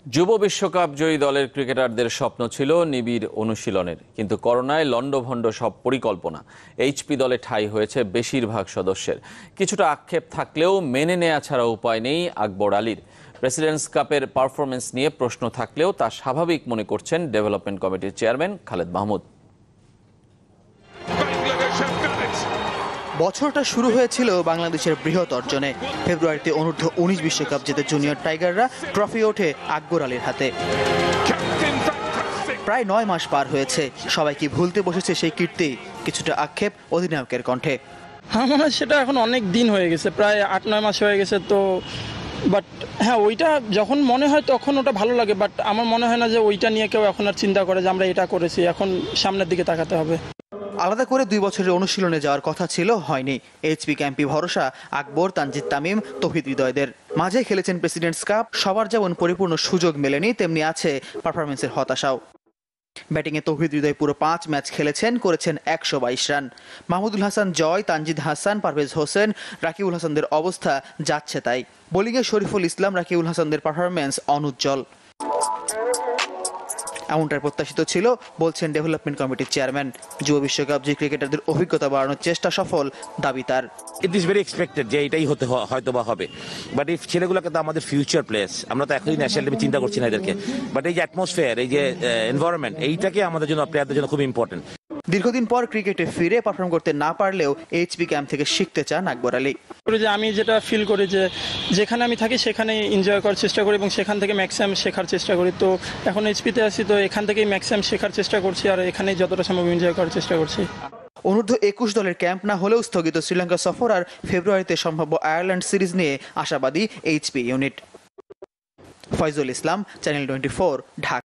যুব বিশ্বকাপ জয়ী দলের ক্রিকেটারদের স্বপ্ন ছিল নিবিড় অনুশীলনের, কিন্তু করোনায় লন্ডভন্ড সব পরিকল্পনা। এইচপি দলে ঠাঁই হয়েছে বেশিরভাগ সদস্যের। কিছুটা আক্ষেপ থাকলেও মেনে নেওয়া ছাড়া উপায় নেই আকবর আলীর। প্রেসিডেন্টস কাপের পারফরমেন্স নিয়ে প্রশ্ন থাকলেও তা স্বাভাবিক মনে করছেন ডেভেলপমেন্ট কমিটির চেয়ারম্যান খালেদ মাহমুদ। বছরটা শুরু হয়েছিল বাংলাদেশের বৃহৎ অর্জনে। ফেব্রুয়ারিতে অনূর্ধ্ব ১৯ বিশ্বকাপ জেতে জুনিয়র টাইগাররা ট্রফি ওঠে আকবর আলীর হাতে। প্রায় ৯ মাস পার হয়েছে, সবাই কি ভুলতে বসেছে সেই কীর্তি? কিছুটা আক্ষেপ অধিনায়কের কণ্ঠে। হ্যাঁ, মনে হয় সেটা এখন অনেক দিন হয়ে গেছে, প্রায় ৮-৯ মাস হয়ে গেছে। তো বাট হ্যাঁ, ওইটা যখন মনে হয় তখন ওটা ভালো লাগে, বাট আমার মনে হয় না যে ওইটা নিয়ে কেউ এখন আর চিন্তা করে যে আমরা এটা করেছি। এখন সামনের দিকে তাকাতে হবে। আলাদা করে ২ বছরের অনুশীলনে যাওয়ার কথা ছিল, হয়নি। এইচপি ক্যাম্পে ভরসা আকবর, তানজিদ তামিম, তৌহিদ হৃদয়দের। মাঝে খেলেছেন প্রেসিডেন্টস কাপ। সবার যেমন পরিপূর্ণ সুযোগ মেলেনি, তেমনি আছে পারফরমেন্সের হতাশাও। ব্যাটিংয়ে তৌহিদ হৃদয় পুরো ৫ ম্যাচ খেলেছেন, করেছেন ১২২ রান। মাহমুদুল হাসান জয়, তানজিদ হাসান, পারভেজ হোসেন, রাকিবুল হাসানদের অবস্থা যাচ্ছে তাই। বোলিংয়ে শরীফুল ইসলাম, রাকিবুল হাসানদের পারফরমেন্স অনুজ্জ্বল। এমনটাই প্রত্যাশিত ছিল, বলছেন ডেভেলপমেন্ট কমিটির চেয়ারম্যান। যুব বিশ্বকাপ যে ক্রিকেটারদের অভিজ্ঞতা বাড়ানোর চেষ্টা সফল, দাবি তার। ইট ইজ ভেরি এক্সপেক্টেড যে এটাই হয়তো বা হবে। বাট এই ছেলেগুলোকে তো আমাদের ফিউচার প্লেয়ার্স, আমরা তো এখনই ন্যাশনাল টিমে চিন্তা করছি না এদেরকে। বাট এই যে অ্যাটমসফিয়ার, এই যে এনভায়রনমেন্ট, এইটাকে আমাদের জন্য, প্লেয়ারদের জন্য খুব ইম্পর্টেন্ট। দীর্ঘদিন পর ক্রিকেটে ফিরে পারফর্ম করতে না পারলেও এইচপি ক্যাম্প থেকে শিখতে চান আকবর আলী। যে আমি যেটা ফিল করি যে যেখানে আমি থাকি সেখানে এনজয় করার চেষ্টা করি এবং সেখান থেকে ম্যাক্সিমাম শেখার চেষ্টা করি। তো এখন এইচপিতে আছি, তো এখান থেকেই ম্যাক্সিমাম শেখার চেষ্টা করছি, আর এখানেই যতটা সম্ভব এনজয় করার চেষ্টা করছি। অনূর্ধ্ব ২১ দলের ক্যাম্প না হলেও স্থগিত শ্রীলঙ্কা সফর আর ফেব্রুয়ারিতে সম্ভাব্য আয়ারল্যান্ড সিরিজ নিয়ে আশাবাদী এইচপি ইউনিট। ফয়জুল ইসলাম, চ্যানেল 24, ঢাকা।